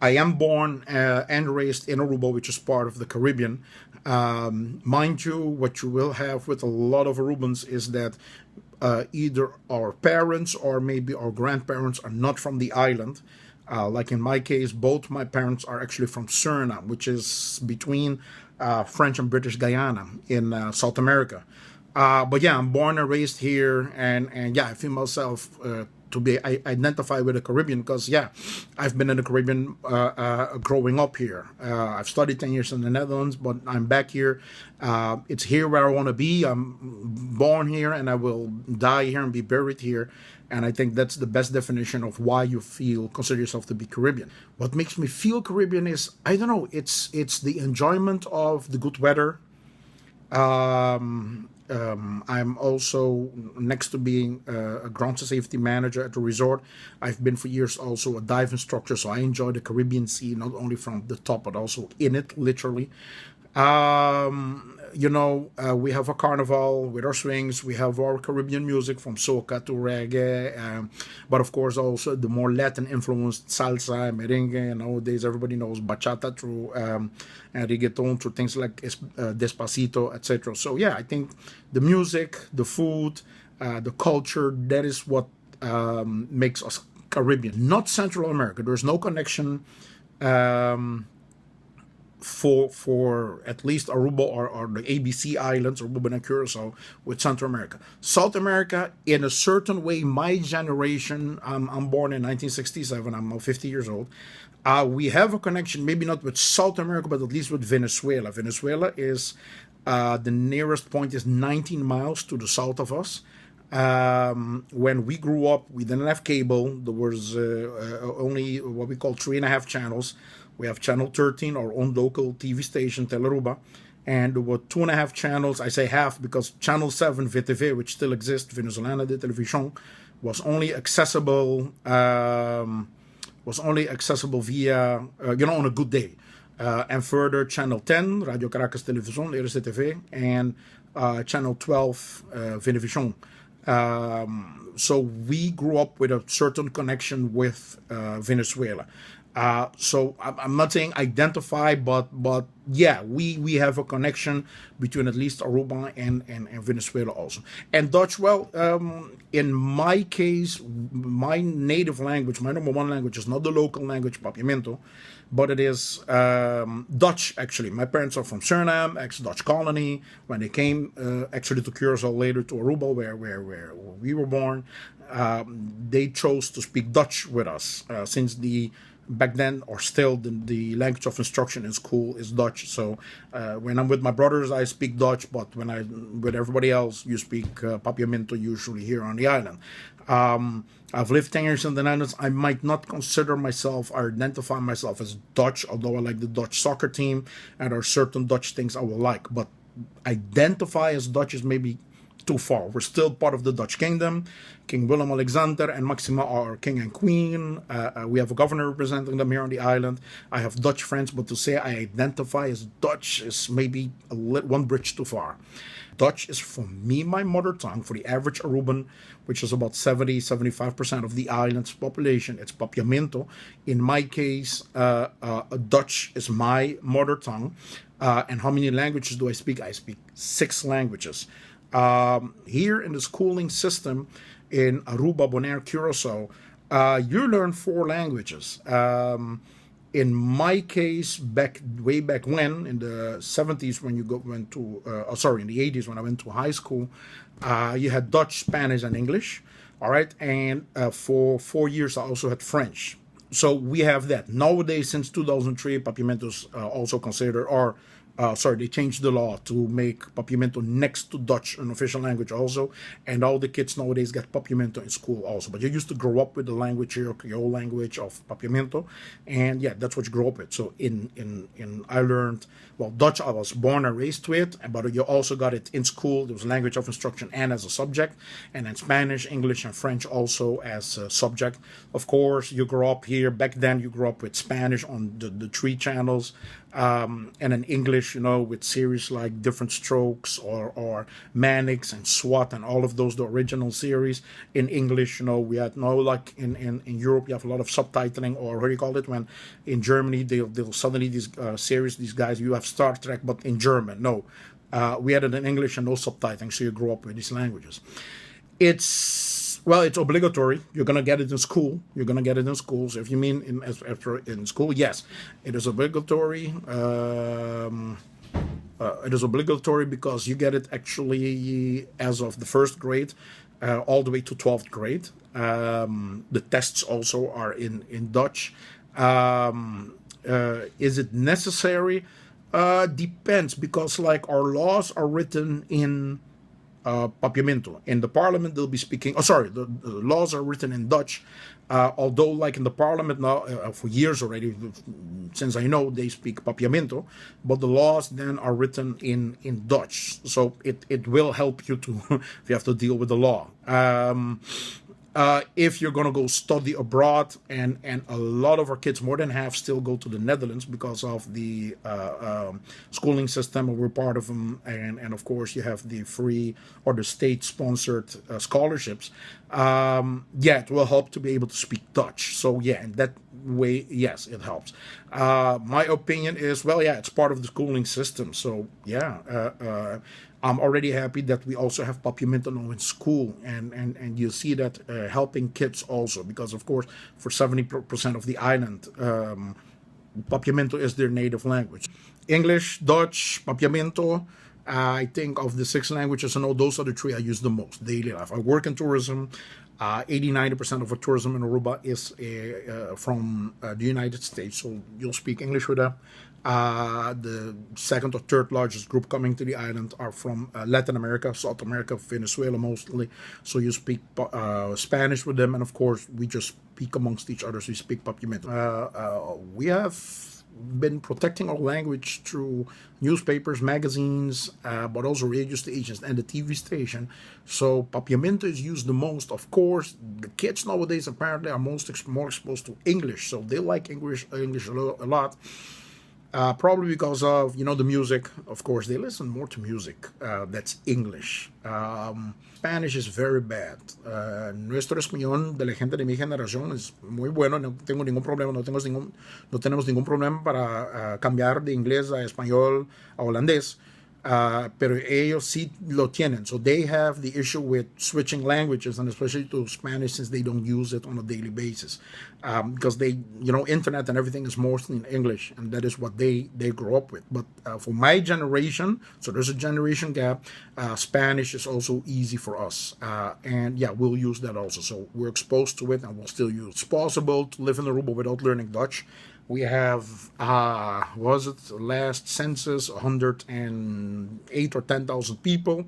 I am born and raised in Aruba, which is part of the Caribbean. Mind you, what you will have with a lot of Arubans is that either our parents or maybe our grandparents are not from the island. Like in my case, both my parents are actually from Suriname, which is between French and British Guyana in South America. But yeah, I'm born and raised here, and yeah, I feel myself to be I identify with the Caribbean because yeah, I've been in the Caribbean growing up here. I've studied 10 years in the Netherlands, but I'm back here. It's here where I want to be. I'm born here, and I will die here and be buried here. And I think that's the best definition of why you consider yourself to be Caribbean. What makes me feel Caribbean is I don't know. It's the enjoyment of the good weather. I'm also, next to being a ground safety manager at the resort, I've been for years also a dive instructor, so I enjoy the Caribbean Sea, not only from the top, but also in it, literally. We have a carnival with our swings. We have our Caribbean music from soca to reggae, but of course also the more Latin influenced salsa, merengue. Nowadays everybody knows bachata through and reggaeton through things like Despacito, etc. So yeah, I think the music, the food, the culture, that is what makes us Caribbean, not Central America. There's no connection. For at least Aruba or the ABC Islands, Aruba and Curacao, with Central America. South America, in a certain way, my generation, I'm born in 1967, I'm now 50 years old, we have a connection, maybe not with South America, but at least with Venezuela. Venezuela is, the nearest point is 19 miles to the south of us. When we grew up, we didn't have cable. There was only what we call 3.5 channels. We have Channel 13, our own local TV station, Teleruba, and there were 2.5 channels. I say half because Channel 7, VTV, which still exists, Venezolana de Televisión, was only accessible via, on a good day. And further, Channel 10, Radio Caracas Televisión, RCTV, and Channel 12, Venevisión. So we grew up with a certain connection with Venezuela. So I'm not saying identify, but yeah, we have a connection between at least Aruba and Venezuela also. And Dutch, well, in my case, my native language, my number one language is not the local language, Papiamento, but it is Dutch, actually. My parents are from Suriname, ex-Dutch colony. When they came actually to Curacao, later to Aruba, where we were born, they chose to speak Dutch with us since back then, or still, the language of instruction in school is Dutch. So when I'm with my brothers, I speak Dutch, but when I'm with everybody else, you speak Papiamento, usually here on the island. I've lived 10 years in the Netherlands. I might not consider myself or identify myself as Dutch, although I like the Dutch soccer team, and there are certain Dutch things I will like. But identify as Dutch is maybe too far. We're still part of the Dutch kingdom. King Willem-Alexander and Maxima are king and queen. We have a governor representing them here on the island. I have Dutch friends, but to say I identify as Dutch is maybe one bridge too far. Dutch is, for me, my mother tongue. For the average Aruban, which is about 70-75% of the island's population, it's Papiamento. In my case, Dutch is my mother tongue. And how many languages do I speak? I speak 6 languages. Here in the schooling system in Aruba, Bonaire, Curacao, you learn 4 languages. In my case, way back when, in the 70s, when in the 80s when I went to high school, you had Dutch, Spanish, and English. All right, and for 4 years I also had French. So we have that. Nowadays, since 2003, Papiamento is also considered, they changed the law to make Papiamento next to Dutch an official language also, and all the kids nowadays get Papiamento in school also. But you used to grow up with the language here, Creole language of Papiamento, and yeah, that's what you grow up with. So I learned, well, Dutch, I was born and raised with, but you also got it in school. There was language of instruction and as a subject, and then Spanish, English, and French also as a subject. Of course, you grow up here. Back then, you grew up with Spanish on the 3 channels, and then English English, with series like Different Strokes or Mannix and SWAT and all of those, the original series in English. We had like in Europe, you have a lot of subtitling, or what do you call it, when in Germany they'll suddenly these series, these guys, you have Star Trek, but in German. No, we had it in English and no subtitling, so you grew up with these languages. It's obligatory. You're gonna get it in school. You're gonna get it in schools. If you mean in school, yes, it is obligatory. It is obligatory because you get it actually as of the first grade, all the way to 12th grade. The tests also are in Dutch. Is it necessary? Depends, because like our laws are written in Papiamento. In the parliament, they'll be speaking. Oh, sorry, the laws are written in Dutch. Although, like in the parliament now, for years already, since I know, they speak Papiamento, but the laws then are written in Dutch. So it will help you to if you have to deal with the law. If you're going to go study abroad, and a lot of our kids, more than half, still go to the Netherlands because of the schooling system, and we're part of them, and of course you have the free or the state-sponsored scholarships. It will help to be able to speak Dutch. So yeah, in that way, yes, it helps. My opinion is, it's part of the schooling system. So yeah, I'm already happy that we also have Papiamento now in school, and you see that helping kids also, because of course for 70% of the island, Papiamento is their native language. English, Dutch, Papiamento. I think of the 6 languages, those are the 3 I use the most daily life. I work in tourism. 80-90% of our tourism in Aruba is from the United States, so you'll speak English with them. The second or third largest group coming to the island are from Latin America, South America, Venezuela mostly. So you speak Spanish with them, and of course we just speak amongst each other. So we speak Papiamento. We have been protecting our language through newspapers, magazines, but also radio stations and the TV station. So Papiamento is used the most. Of course, the kids nowadays apparently are more exposed to English, so they like English a lot. Probably because of, the music. Of course, they listen more to music that's English. Spanish is very bad. Nuestro español de la gente de mi generación es muy bueno. No tengo ningún problema. No tenemos ningún problema para cambiar de inglés a español a holandés. Pero ellos sí lo tienen. So they have the issue with switching languages, and especially to Spanish, since they don't use it on a daily basis. Because they, internet and everything is mostly in English, and that is what they grew up with. But for my generation, so there's a generation gap, Spanish is also easy for us. And yeah, we'll use that also. So we're exposed to it, and we'll still use it. It's possible to live in Aruba without learning Dutch. We have, last census, 108 or 10,000 people.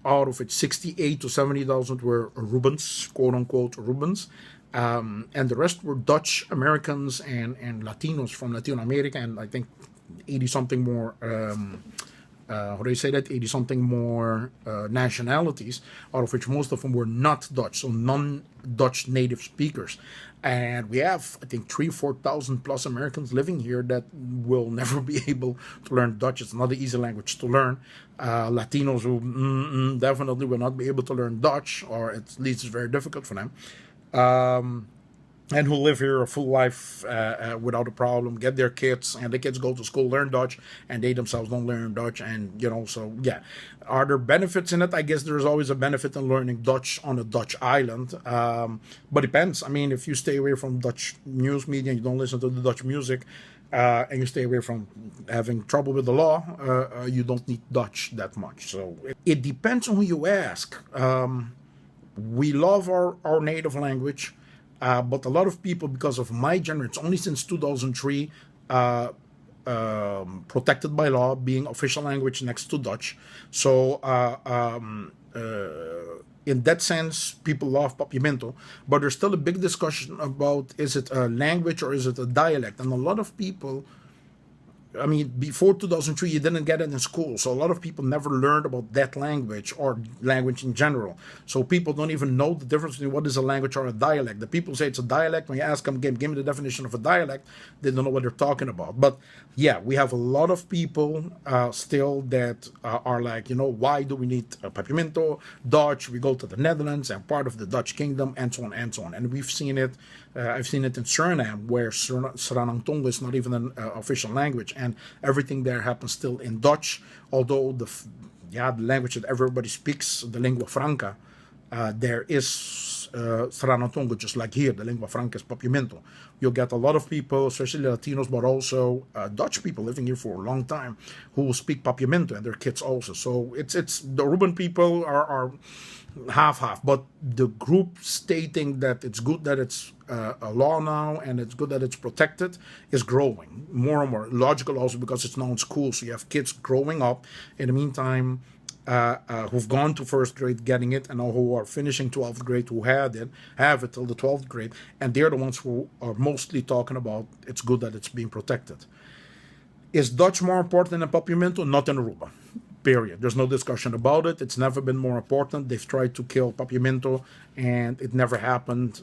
Out of it, 68 to 70,000 were Arubans, quote-unquote Arubans. And the rest were Dutch Americans and Latinos from Latin America, and I think 80-something more, 80-something more nationalities, out of which most of them were not Dutch, so non-Dutch native speakers. And we have, I think, 4,000 plus Americans living here that will never be able to learn Dutch. It's not an easy language to learn. Latinos who definitely will not be able to learn Dutch, or at least it's very difficult for them. And who live here a full life without a problem, get their kids, and the kids go to school, learn Dutch, and they themselves don't learn Dutch. And, so, yeah. Are there benefits in it? I guess there's always a benefit in learning Dutch on a Dutch island. But depends. I mean, if you stay away from Dutch news media and you don't listen to the Dutch music, and you stay away from having trouble with the law, you don't need Dutch that much. So it depends on who you ask. We love our native language. But a lot of people, because of my generation, it's only since 2003, protected by law, being official language next to Dutch. So in that sense, people love Papiamento. But there's still a big discussion about, is it a language or is it a dialect? And a lot of people I mean, before 2003, you didn't get it in school. So a lot of people never learned about that language or language in general. So people don't even know the difference between what is a language or a dialect. The people say it's a dialect. When you ask them, give me the definition of a dialect, they don't know what they're talking about. But yeah, we have a lot of people still that are like, why do we need Papiamento, Dutch? We go to the Netherlands and part of the Dutch kingdom, and so on and so on. And we've seen it. I've seen it in Suriname, where Sranang Tonga is not even an official language, and everything there happens still in Dutch. Although the language that everybody speaks, the lingua franca, there is Sranang Tonga, just like here. The lingua franca is Papiamento. You'll get a lot of people, especially Latinos, but also Dutch people living here for a long time, who will speak Papiamento, and their kids also. So it's the Aruban people are half-half, but the group stating that it's good that it's a law now and it's good that it's protected is growing more and more. Logical also because it's now in school, so you have kids growing up in the meantime who've gone to first grade getting it, and who are finishing 12th grade who have it till the 12th grade, and they're the ones who are mostly talking about it's good that it's being protected. Is Dutch more important than Papiamento? Not in Aruba. Period. There's no discussion about it. It's never been more important. They've tried to kill Papiamento, and it never happened.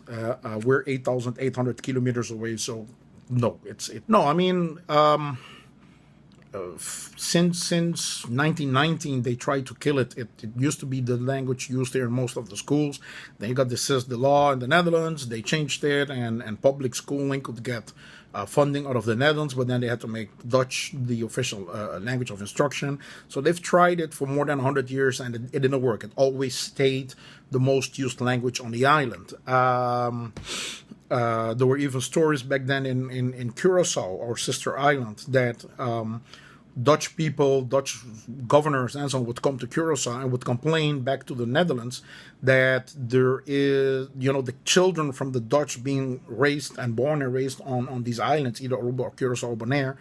We're 8,800 kilometers away, so no. No. I mean, since 1919, they tried to kill it. It used to be the language used here in most of the schools. Then you got the law in the Netherlands. They changed it, and public schooling could get funding out of the Netherlands, but then they had to make Dutch the official language of instruction. So they've tried it for more than 100 years, and it didn't work. It always stayed the most used language on the island. There were even stories back then in Curacao, our sister island, that Dutch people, Dutch governors and so on would come to Curacao and would complain back to the Netherlands that there is, the children from the Dutch being raised and born and raised on these islands, either Aruba or Curacao or Bonaire,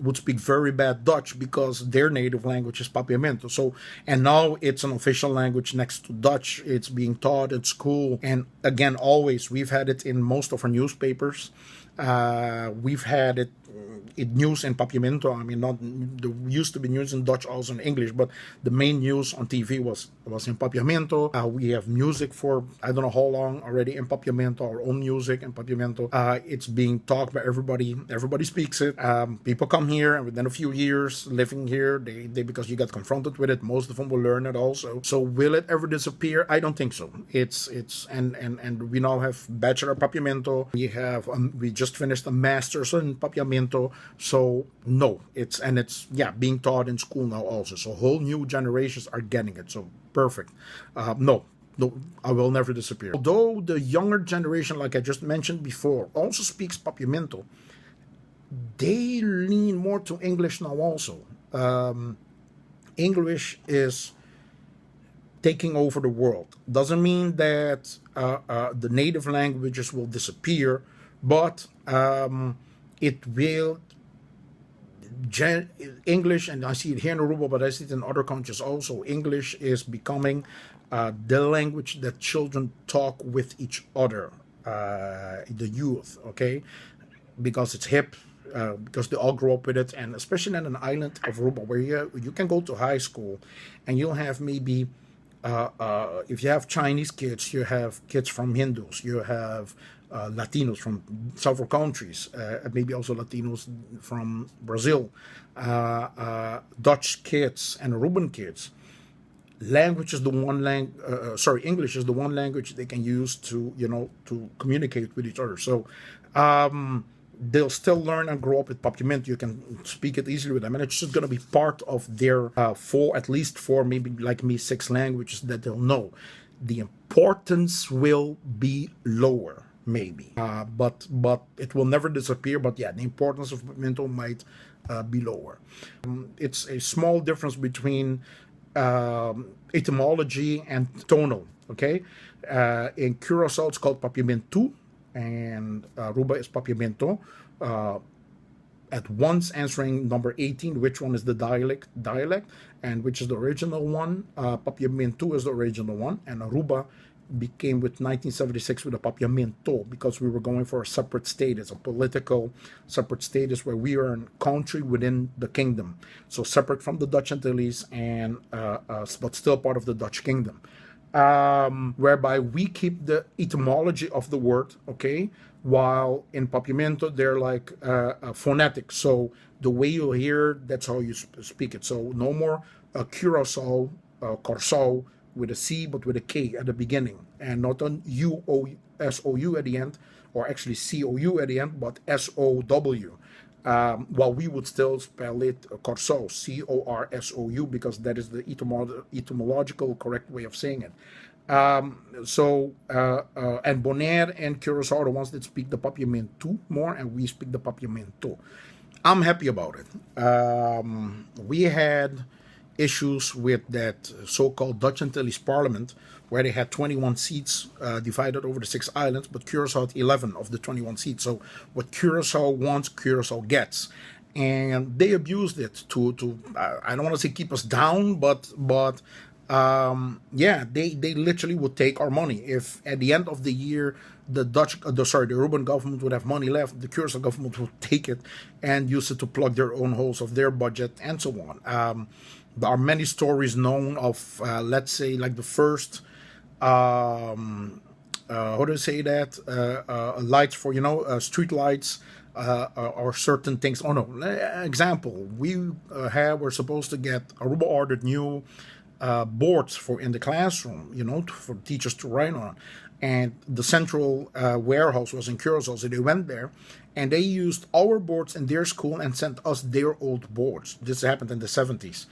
would speak very bad Dutch because their native language is Papiamento. So, and now it's an official language next to Dutch. It's being taught at school. And again, always, we've had it in most of our newspapers. We've had it news in Papiamento. I mean, there used to be news in Dutch, also in English, but the main news on TV was in Papiamento. We have music for I don't know how long already in Papiamento, our own music in Papiamento. It's being talked by everybody. Everybody speaks it. People come here, and within a few years living here, they because you get confronted with it, most of them will learn it also. So will it ever disappear? I don't think so. And we now have Bachelor Papiamento. We just finished a Master's in Papiamento. So no, it's being taught in school now also. So whole new generations are getting it. So perfect. No, I will never disappear. Although the younger generation, like I just mentioned before, also speaks Papiamento, they lean more to English now also. English is taking over the world. Doesn't mean that the native languages will disappear, but it will. English, and I see it here in Aruba, but I see it in other countries also. English is becoming the language that children talk with each other, the youth, okay? Because it's hip, because they all grow up with it, and especially in an island of Aruba where you can go to high school and you'll have maybe, if you have Chinese kids, you have kids from Hindus, you have Latinos from several countries, maybe also Latinos from Brazil, Dutch kids and Aruban kids. English is the one language they can use to communicate with each other. So they'll still learn and grow up with Papiamento. You can speak it easily with them, and it's just going to be part of their at least four, maybe like me, 6 languages that they'll know. The importance will be lower. Maybe, but it will never disappear. But yeah, the importance of Papiamento might be lower. It's a small difference between etymology and tonal. Okay, in Curacao it's called Papiamento, and Aruba is Papiamento. At once answering number 18, which one is the dialect, and which is the original one. Papiamento is the original one, and Aruba became with 1976 with the Papiamento, because we were going for a separate status, a political separate status where we are a country within the kingdom, so separate from the Dutch Antilles and but still part of the Dutch kingdom. Whereby we keep the etymology of the word, okay, while in Papiamento they're like phonetic, so the way you hear, that's how you speak it. So no more Curacao, Corso with a C but with a K at the beginning, and not on U-O-S-O-U at the end, or actually C-O-U at the end, but S-O-W. While we would still spell it Corso, C-O-R-S-O-U, because that is the etymological correct way of saying it. And Bonaire and Curacao are the ones that speak the Papiamento more, and we speak the Papiamento. I'm happy about it. We had issues with that so-called Dutch Antilles Parliament, where they had 21 seats divided over the 6 islands, but Curacao had 11 of the 21 seats. So what Curacao wants, Curacao gets. And they abused it to I don't want to say keep us down, but yeah, they literally would take our money. If at the end of the year the Aruban government would have money left, the Curacao government would take it and use it to plug their own holes of their budget and so on. There are many stories known of, let's say, like the first, how do I say that, lights for, street lights, or certain things. Oh no, example, we're supposed to get, Aruba ordered new boards for in the classroom, for teachers to write on. And the central warehouse was in Curacao, so they went there and they used our boards in their school and sent us their old boards. This happened in the 70s.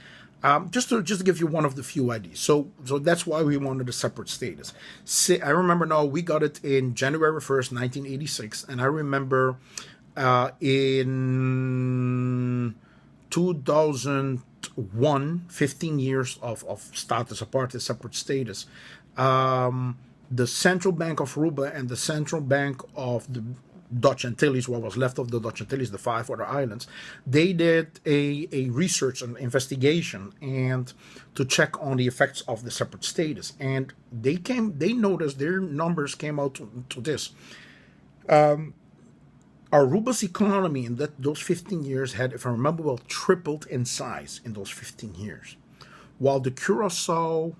Just to give you one of the few ideas. So that's why we wanted a separate status. I remember now we got it in January 1st, 1986, and I remember in 2001, 15 years of status apart, a separate status. The Central Bank of Aruba and the Central Bank of the Dutch Antilles, what was left of the Dutch Antilles, the 5 other islands, they did a research and investigation and to check on the effects of the separate status. And they noticed their numbers came out to this. Aruba's economy in those 15 years had, if I remember well, tripled in size in those 15 years. While the Curaçao's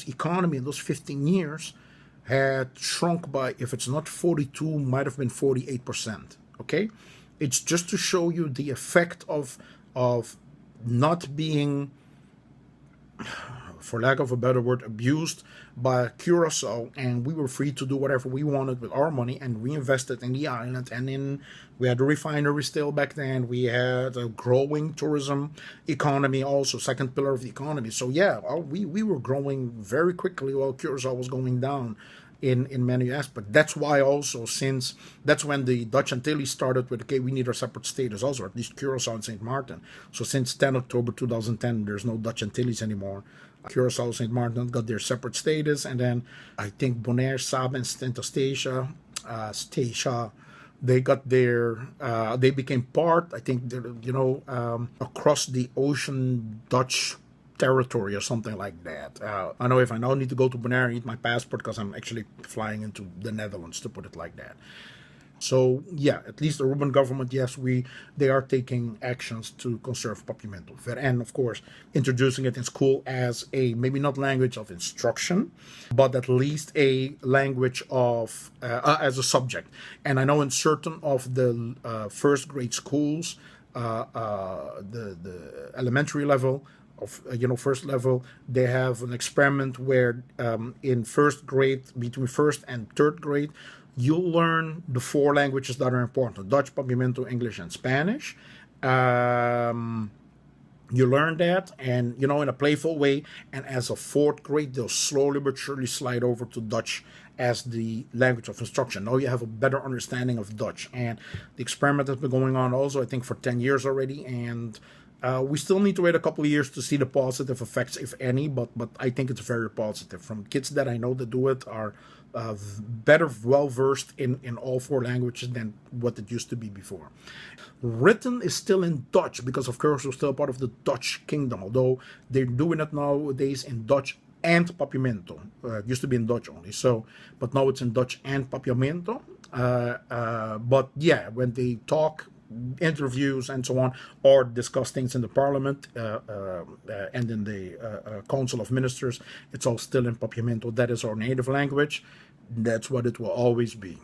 economy in those 15 years had shrunk by, if it's not 42, might have been 48%. Okay, it's just to show you the effect of not being, for lack of a better word, abused by Curacao, and we were free to do whatever we wanted with our money and reinvest it in the island. And we had a refinery still back then. We had a growing tourism economy, also second pillar of the economy. So yeah, we were growing very quickly while Curacao was going down in many aspects. That's why also, since that's when the Dutch Antilles started with, okay, we need our separate status also, at least Curacao and St. Martin. So since 10 October 2010, there's no Dutch Antilles anymore. Curacao, St. Martin got their separate status, and then I think Bonaire, Saba, and Statia, they got their, they became part, I think, across the ocean Dutch territory or something like that. I know if I now need to go to Bonaire and need my passport because I'm actually flying into the Netherlands, to put it like that. So yeah, at least the Aruban government, yes, they are taking actions to conserve Papiamento, and of course introducing it in school as a, maybe not language of instruction, but at least a language of as a subject. And I know in certain of the first grade schools, the elementary level of first level, they have an experiment where in first grade, between first and third grade, you'll learn the 4 languages that are important: Dutch, Papiamento, English, and Spanish. You learn that, and in a playful way. And as a 4th grade, they'll slowly but surely slide over to Dutch as the language of instruction. Now you have a better understanding of Dutch. And the experiment has been going on also, I think, for 10 years already. And we still need to wait a couple of years to see the positive effects, if any, but I think it's very positive. From kids that I know that do it are better, well-versed in all 4 languages than what it used to be before. Written is still in Dutch because, of course, we're still part of the Dutch kingdom, although they're doing it nowadays in Dutch and Papiamento. It used to be in Dutch only, so, but now it's in Dutch and Papiamento. But yeah, when they talk, interviews and so on, or discuss things in the parliament and in the council of ministers, it's all still in Papiamento. That is our native language. That's what it will always be.